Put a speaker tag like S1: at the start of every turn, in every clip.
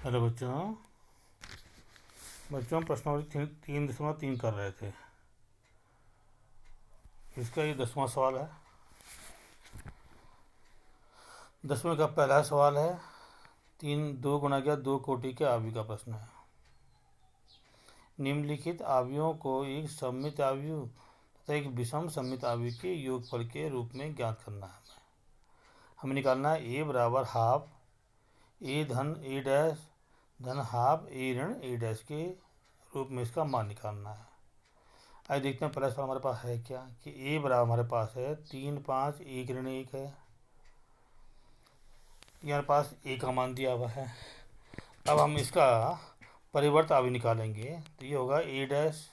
S1: Hello बच्चों। प्रश्नावली 3.3 कर रहे थे। इसका ये 10वां सवाल है। 10वें का पहला सवाल है। 2 गुणा क्या 2 कोटि के आव्यूह का प्रश्न है। निम्नलिखित आव्यूहों को एक सममित आव्यूह तथा एक विषम सममित आव्यूह के योगफल के रूप में ज्ञात करना है। हमें निकालना है ए बराबर हाफ ए धन ए डैश धन हाफ ए ऋण ए डैश के रूप में इसका मान निकालना है। आइए देखते हैं पहला सवाल हमारे पास है क्या कि ए बराबर हमारे पास है 3 5 1 ऋण 1 है। हमारे पास ए का मान दिया हुआ है। अब हम इसका परिवर्त अभी निकालेंगे तो ये होगा ए डैश।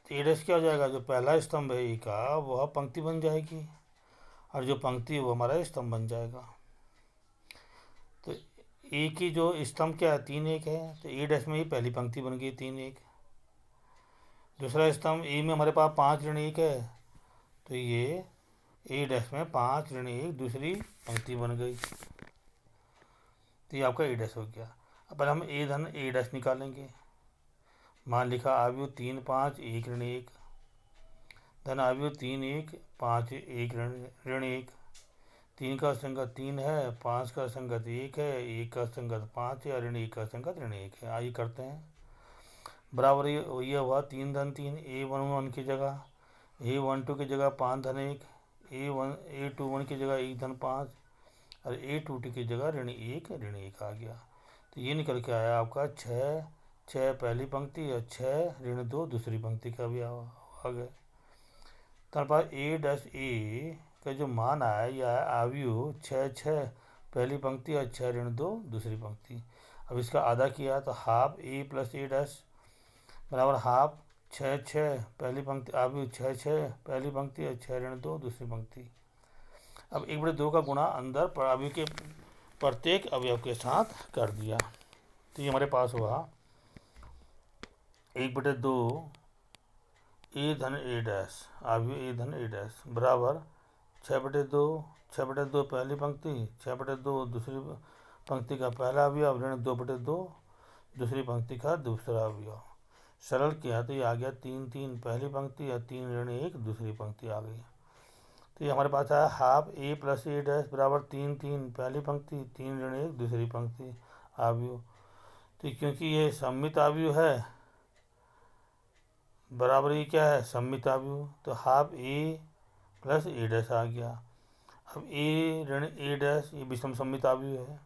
S1: तो ए डैश क्या हो जाएगा, जो पहला स्तंभ है ए का वह पंक्ति बन जाएगी और जो पंक्ति है वो हमारा स्तंभ बन जाएगा। तो ए की जो स्तंभ क्या है 3 1 है, तो ए डैश में ही पहली पंक्ति बन गई 3 1। दूसरा स्तंभ ए में हमारे पास 5 ऋण 1 है, तो ये ए डैश में 5 ऋण 1 दूसरी पंक्ति बन गई, तो ये आपका ए डैश हो गया। अब पहले हम ए धन ए डैश निकालेंगे। मान लिखा आव्यूह 3 5 1 ऋण 1 धन आव्यूह 3 1 5 1 ऋण 1। 3 का संगत 3 है, 5 का संगत 1 है, 1 का संगत 5 है, ऋण 1 का संगत ऋण 1 है। आइए करते हैं। बराबर ये हुआ 3 धन 3 ए 1 1 की जगह ए 1 2 की जगह 5 धन 1 ए 2 1 की जगह 1 धन 5 और ए 2 2 की जगह ऋण 1 आ गया। तो ये निकल के आया आपका 6 6 पहली पंक्ति और 6 ऋण 2 दूसरी पंक्ति का भी आ गया। तो हमारे पास ए डैश ए का जो मान आया यह आव्यूह 6 6 पहली पंक्ति और 6 ऋण 2 दूसरी पंक्ति। अब इसका आधा किया तो हाफ ए प्लस ए डैश बराबर हाफ 6 6 पहली पंक्ति आव्यूह 6 6 पहली पंक्ति और 6 ऋण 2 दूसरी पंक्ति। अब 1/2 का गुणा अंदर आव्यूह के प्रत्येक अवयव के साथ कर दिया, तो ये हमारे पास हुआ 1/2 ए धन ए डैश आव्यूह ए धन ए डैश बराबर 6/2 6/2 पहली पंक्ति 6/2 दूसरी पंक्ति का पहला अवयव ऋण 2/2 दूसरी पंक्ति का दूसरा अवयव। सरल किया तो ये आ गया 3 3 पहली पंक्ति या 3 ऋण 1 दूसरी पंक्ति आ गई। तो ये हमारे पास आया हाफ ए प्लस ए डैश बराबर 3 3 पहली पंक्ति 3 ऋण 1 दूसरी पंक्ति आव्यूह। तो क्योंकि ये सममित आव्यूह है, बराबर ये क्या है सममित आव्यूह, तो हाफ ए प्लस ए डैश आ गया। अब ए ऋण ए डैश ये विषम सममित आव्यूह है,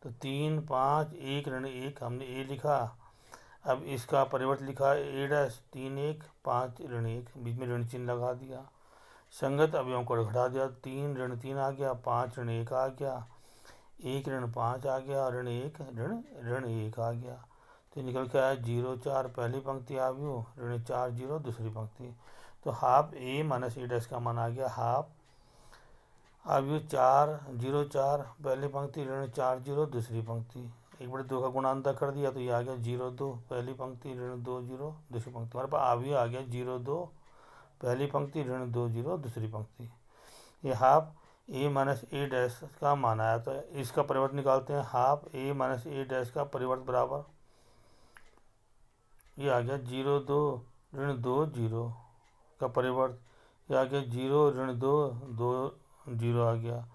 S1: तो 3 5 1 ऋण 1 हमने ए लिखा। अब इसका परिवर्त लिखा ए डैश 3 1 5 ऋण 1 बीच में ऋण चिन्ह लगा दिया। संगत अवयवों को घटा दिया, 3 ऋण 3 आ गया, 5 ऋण 1 आ गया, 1 ऋण 5 आ गया, ऋण 1 ऋण 1 आ गया। तो निकल के आया 0 4 पहली पंक्ति आव्यूह ऋण 4 0 दूसरी पंक्ति। तो हाफ ए माइनस ए डैश का मान आ गया हाफ आव्यूह 4 0 4 पहली पंक्ति ऋण 4 0 दूसरी पंक्ति। 1/2 का गुणांतर कर दिया तो ये आ गया 0 2 पहली पंक्ति ऋण 2 0 दूसरी पंक्ति। हमारे पास आव्यूह आ गया 0 2 पहली पंक्ति ऋण 2 0 दूसरी पंक्ति। ये हाफ ए माइनस ए डैश का मान आया, तो इसका परिवर्त निकालते हैं। हाफ ए माइनस ए डैश का परिवर्त बराबर ये आ गया 0 2 ऋण 2 0 का परिवर्त, ये आ गया 0 ऋण 2 2 0 आ गया।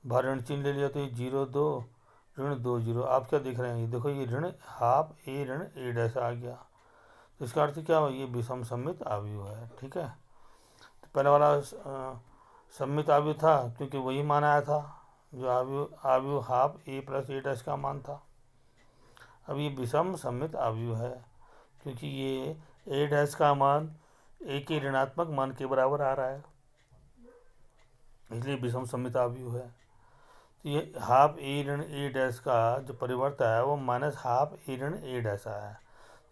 S1: बाहर ऋण चिन्ह ले लिया तो ये 0 2 ऋण 2 0। आप क्या देख रहे हैं, ये देखो ये ऋण हाफ ए ऋण ए डैश आ गया। तो इसका अर्थ क्या हुआ, ये विषम सममित आव्यूह है। ठीक है, तो पहला वाला सममित आव्यूह था क्योंकि वही मान आया था जो आव्यूह हाफ ए प्लस ए डैश का मान था। अब ये विषम सममित आव्यूह है क्योंकि ये ए डैश का मान ए के ऋणात्मक मान के बराबर आ रहा है, इसलिए विषम सममित आव्यूह है। तो ये हाफ ए ऋण ए डैश का जो परिवर्त आया वो माइनस हाफ ए ऋण ए डैश आया है,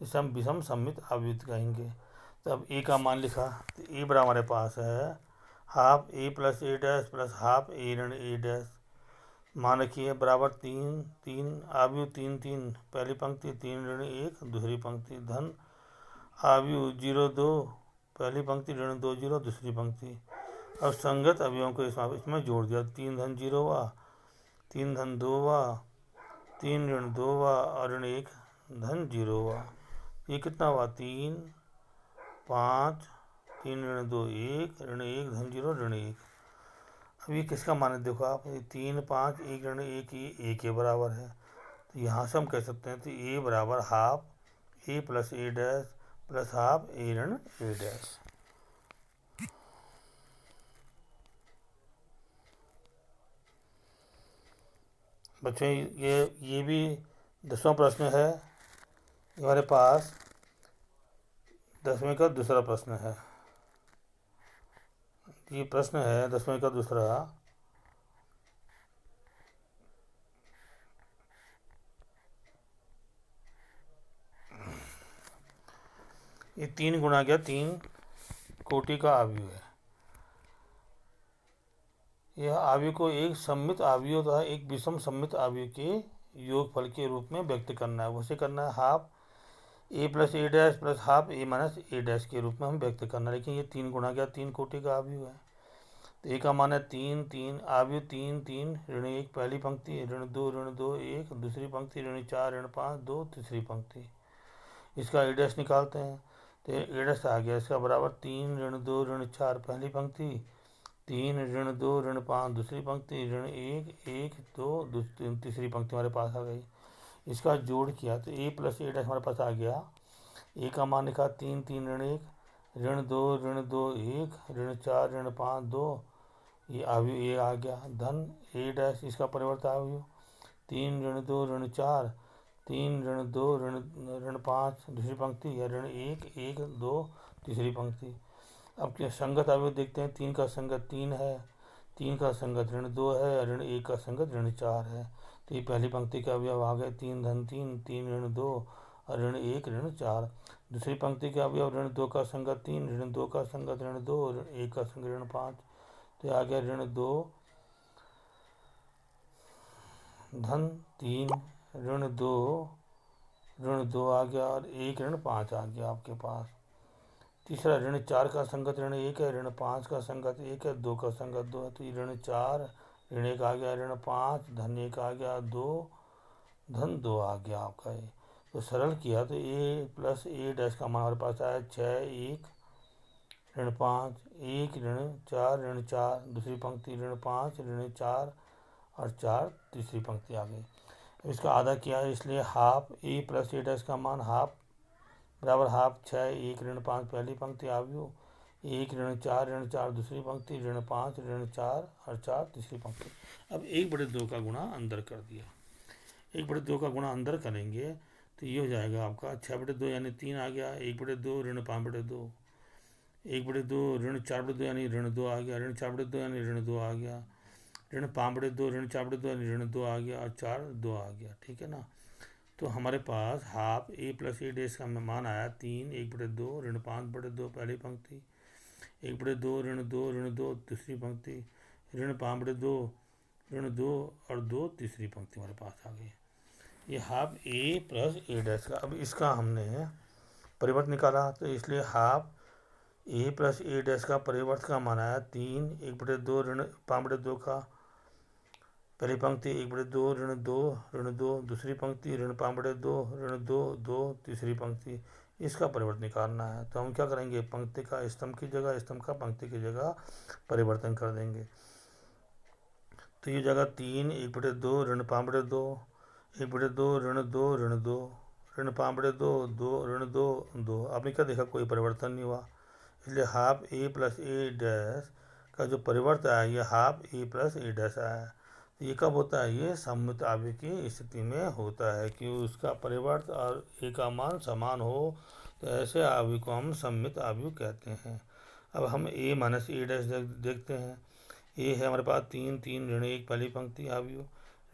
S1: इसे हम विषम सममित आव्यूह कहेंगे। तो अब ए का मान लिखा तो ए बराबर हमारे पास है हाफ ए प्लस ए डैश प्लस हाफ ए ऋण ए डैश। मान रखिए बराबर 3 3 आव्यूह 3 3 पहली पंक्ति 3 ऋण 1 दूसरी पंक्ति धन आव्यूह 0 2 पहली पंक्ति ऋण 2 0 दूसरी पंक्ति। अब संगत अवयवों को इसमें जोड़ दिया, 3 धन 0 हुआ 3 धन 2 हुआ 3 ऋण 2 हुआ और ऋण 1 धन 0 हुआ। ये कितना हुआ 3 5, 3 ऋण 2 1, ऋण 1 धन 0 ऋण 1। अब ये किसका मान है देखो आप, ये 3 5 1 ऋण 1, ये ए के बराबर है। तो यहाँ से हम कह सकते हैं तो ए बराबर हाफ ए प्लस ए डैश प्लस हाफ ए ऋण ए डैश। बच्चों ये भी 10वां प्रश्न है हमारे पास, 10वें का दूसरा प्रश्न है। ये प्रश्न है 10वें का दूसरा। ये 3 गुणा क्या 3 कोटि का आव्यूह है। यह आव्यूह को एक सममित आव्यूह तथा एक विषम सममित आव्यूह के योगफल के रूप में व्यक्त करना है। उसे करना है हाफ ए प्लस ए डैश प्लस हाफ ए माइनस ए डैश के रूप में हम व्यक्त करना है। लेकिन ये 3 गुणा क्या 3 कोटि का आव्यूह है। तो ए का मान है 3 3 आव्यूह 3 3 ऋण 1 पहली पंक्ति, ऋण 2 1 दूसरी पंक्ति, ऋण 4 ऋण 5 2 तीसरी पंक्ति। इसका ए डैश निकालते हैं तो ए डैश आ गया इसका बराबर 3 ऋण 2 ऋण 4 पहली पंक्ति, 3 ऋण 2 ऋण 5 दूसरी पंक्ति, ऋण 1 1 2 तीसरी पंक्ति हमारे पास आ गई। इसका जोड़ किया तो ए प्लस ए डैश हमारे पास आ गया। ए का मान लिखा 3 3 ऋण 1 ऋण 2 1 ऋण 4 ऋण 5 2, ये आव्यूह ए आ गया धन ए डैश इसका परिवर्त आव्यूह 3 ऋण 2 ऋण 4 3 ऋण 2 ऋण 5 दूसरी पंक्ति या ऋण 1 1 2 तीसरी पंक्ति। अब क्या संगत आव्यूह देखते हैं। 3 का संगत 3 है, 3 का संगत ऋण 2 है, ऋण 1 का संगत ऋण 4 है। तो ये पहली पंक्ति का अवयव आ गए 3 धन 3 3 ऋण 2 और ऋण 1 ऋण 4। दूसरी पंक्ति का अवयव ऋण 2 का संगत 3 ऋण 2 का संगत ऋण 2 ऋण 1 का संगत ऋण 5। तो आ गया ऋण 2 धन 3 ऋण 2 आ गया और 1 ऋण 5 आ गया आपके पास। तीसरा ऋण 4 का संगत ऋण 1 है, ऋण 5 का संगत 1 है, 2 का संगत 2 है। तो ये ऋण 4 ऋण 1 आ गया, ऋण 5 धन 1 आ गया, 2 धन 2 आ गया आपका ये। तो सरल किया तो ए प्लस ए डैश का मान हमारे पास आया 6 1 ऋण 5 1 ऋण 4 ऋण 4 दूसरी पंक्ति ऋण 5 ऋण 4 और 4 तीसरी पंक्ति आ गई। इसका आधा किया इसलिए हाफ ए प्लस ए डैश का मान हाफ बराबर हाफ 6 1 ऋण 5 पहली पंक्ति आव्यूह 1 ऋण 4 दूसरी पंक्ति ऋण 5 ऋण 4 और 4 तीसरी पंक्ति। अब 1/2 का गुणा अंदर कर दिया। 1/2 का गुणा अंदर करेंगे तो ये हो जाएगा आपका 6/2 यानी 3 आ गया, 1/2 ऋण 5/2 1/2 ऋण 4/2 यानी ऋण 2 आ गया, ऋण 4/2 यानी ऋण 2 आ गया, ऋण 5/2 ऋण 4/2 यानी ऋण 2 आ गया और 4 2 आ गया। ठीक है ना। तो हमारे पास हाफ ए प्लस ए डैश का मान आया 3 1/2 ऋण 5/2 पहली पंक्ति, 1/2 ऋण 2 दूसरी पंक्ति, ऋण 5/2 ऋण 2 और 2 तीसरी पंक्ति हमारे पास आ गई। ये हाफ ए प्लस ए डैश का। अब इसका हमने परिवर्त निकाला तो इसलिए हाफ ए प्लस ए डैश का परिवर्त का मान आया 3 1/2 ऋण 5/2 का पहली पंक्ति 1/2 ऋण 2 दूसरी पंक्ति ऋण 5/2 ऋण 2 2 तीसरी पंक्ति। इसका परिवर्तन निकालना है तो हम क्या करेंगे, पंक्ति का स्तंभ की जगह स्तंभ का पंक्ति की जगह परिवर्तन कर देंगे। तो ये जगह 3 1/2 ऋण 5/2 1/2 ऋण 2 ऋण 2 ऋण 5/2 2 ऋण 2 2। आपने क्या देखा, कोई परिवर्तन नहीं हुआ, इसलिए हाफ ए प्लस ए डैश का जो परिवर्तन आया ये हाफ ए प्लस ए डैश आया। ये कब होता है, ये सममित आव्यूह की स्थिति में होता है कि उसका परिवर्त और ए का मान समान हो, तो ऐसे आव्यूह को हम सममित आव्यूह कहते हैं। अब हम ए माइनस ए डैश देखते हैं। ए है हमारे पास 3 3 ऋण 1 पहली पंक्ति आव्यूह,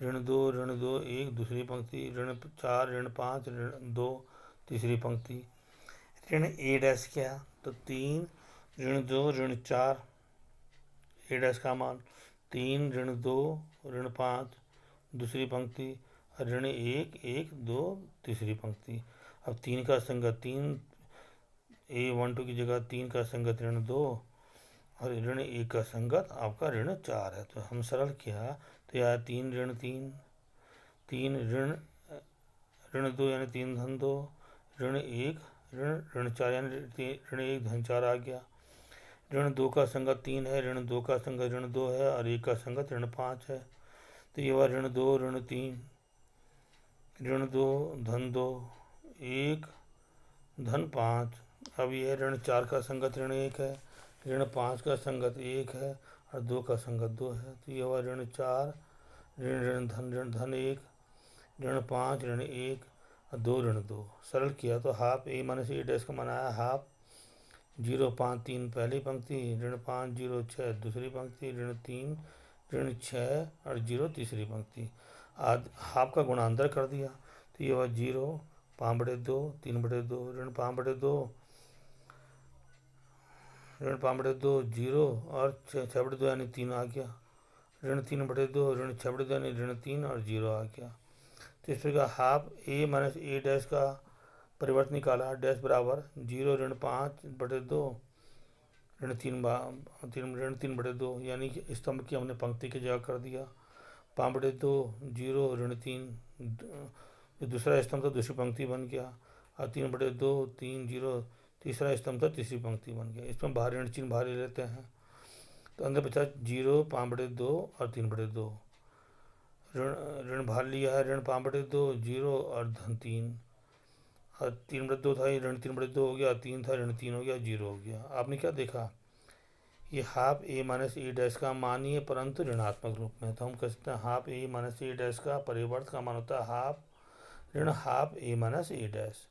S1: ऋण 2 1 दूसरी पंक्ति, ऋण 4 ऋण 5 ऋण 2 तीसरी पंक्ति। ऋण ए डैश क्या, तो 3 ऋण 2 ऋण 4 ए डैश का मान 3 ऋण 2 ऋण 5 दूसरी पंक्ति, ऋण 1 1 2 तीसरी पंक्ति। अब 3 का संगत 3 A12 की जगह 3 का संगत ऋण 2 और ऋण 1 का संगत आपका ऋण 4 है। तो हम सरल किया तो यह 3 ऋण 3 3 ऋण 2 यानी 3 धन 2, ऋण 1 ऋण 4 यानी ऋण 1 धन 4 आ गया। ऋण 2 का संगत 3 है, ऋण 2 का संगत ऋण 2 है और 1 का संगत ऋण 5 है। तो ये हुआ ऋण 2 ऋण 3 ऋण 2 धन 2 1 धन 5। अब यह ऋण 4 का संगत ऋण 1 है, ऋण 5 का संगत 1 है और 2 का संगत 2 है। तो ये हुआ ऋण 4 ऋण धन 1 ऋण 5 ऋण 1 और 2 ऋण 2। सरल किया तो हाफ ए माइनस ए डैश का मान आया हाफ 0 5 3 पहली पंक्ति, ऋण 5 0 6 दूसरी पंक्ति, ऋण 3 ऋण 6 और 0 तीसरी पंक्ति। आज हाफ का गुणांतर कर दिया तो ये हुआ 0 5/2 3/2 ऋण 5/2 0 और 6/2 यानी 3 आ गया, ऋण 3/2 ऋण 6/2 यानी ऋण 3 और 0 आ गया। तो इस प्रकार हाफ ए माइनस ए डैश का परिवर्तन निकाला, डैश बराबर 0 ऋण 5/2 ऋण 3/2 यानी कि स्तंभ की हमने पंक्ति की जगह कर दिया। 5/2 0 ऋण 3 जो दूसरा स्तंभ था दूसरी पंक्ति बन गया और 3/2 3 0 तीसरा स्तंभ था तीसरी पंक्ति बन गया। इसमें बाहर ऋण चिन्ह बाहर ले लेते हैं तो अंदर बचा 0 5/2 और 3/2। ऋण बाहर लिया है, ऋण 5/2 0 और धन 3 और 3/2 था, ऋण 3/2 हो गया, 3 था ऋण 3 हो गया, 0 हो गया। आपने क्या देखा, ये हाफ ए माइनस ए डैश का मान ही है परंतु ऋणात्मक रूप में। तो हम कह सकते हैं हाफ ए माइनस ए डैश का परिवर्त का मान होता है हाफ ए माइनस ए डैश।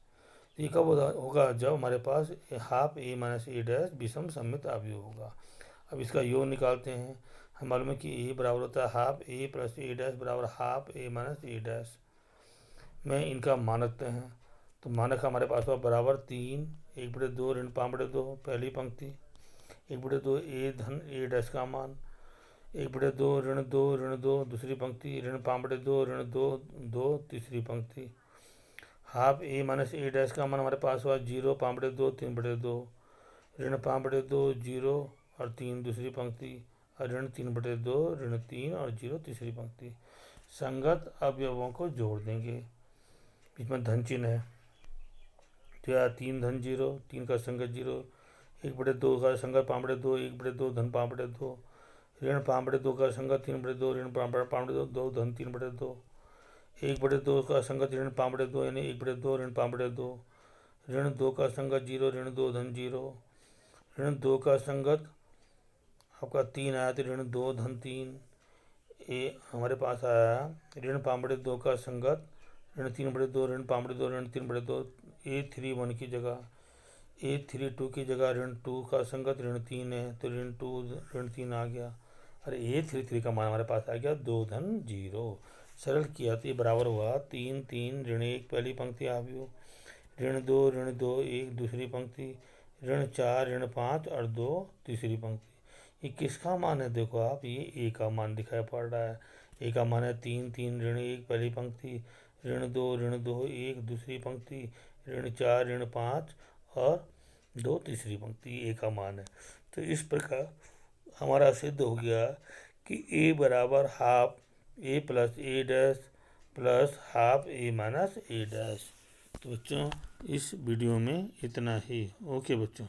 S1: ये कब होगा, जब हमारे पास हाफ ए माइनस ए डैश विषम सममित अवयव होगा। अब इसका योग निकालते हैं। हम मालूम है कि ए बराबर होता है हाफ ए प्लस ए डैश बराबर हाफ ए माइनस ए डैश में इनका मान रखते हैं। तो मानक हमारे पास हुआ बराबर 3 1/2 ऋण 5/2 पहली पंक्ति, 1/2 ए धन ए डैश का मान, 1/2 ऋण 2 दूसरी पंक्ति, ऋण 5/2 ऋण 2 तीसरी पंक्ति। हाफ ए माइनस ए डैश का मान हमारे पास हुआ 0 5/2 3/2 ऋण 5/2 0 और 3 दूसरी पंक्ति और ऋण 3/2 ऋण 3 और 0 तीसरी पंक्ति। संगत अवयवों को जोड़ देंगे, इसमें धन चिन्ह है तो यह 3 धन 0 3 का संगत 0 1/2 का संगत 5/2 1/2 धन 5/2 ऋण 5/2 का संगत 3/2 ऋण 5/2 2 धन 3/2 1/2 का संगत ऋण 5/2 यानी 1/2 ऋण 5/2 ऋण 2 का संगत 0 ऋण 2 धन 0 ऋण 2 का संगत आपका 3 आया तो ऋण 2 धन 3 ए हमारे पास आया ऋण 5/2 का संगत ऋण 3/2 ऋण 5/2 ऋण 3/2 A3 1 की जगह A3 2 की जगह ऋण 2 का संगत ऋण 3 है तो ऋण 2 ऋण 3 आ गया और A3 3 का मान हमारे पास आ गया 2 धन 0। सरल किया तो ये बराबर हुआ 3 3 ऋण 1 पहली पंक्ति अवयव ऋण 2 1 दूसरी पंक्ति ऋण 4 ऋण 5 और 2 तीसरी पंक्ति। ये किसका मान है, देखो आप ये ए का मान दिखाई पड़ रहा है। ए का मान है 3 3 ऋण 1 पहली पंक्ति ऋण 2 1 दूसरी पंक्ति ऋण 4 ऋण 5 और 2 तीसरी पंक्ति ए का मान है। तो इस प्रकार हमारा सिद्ध हो गया कि ए बराबर हाफ ए प्लस ए डैश प्लस हाफ ए माइनस ए डैश। तो बच्चों इस वीडियो में इतना ही। ओके बच्चों।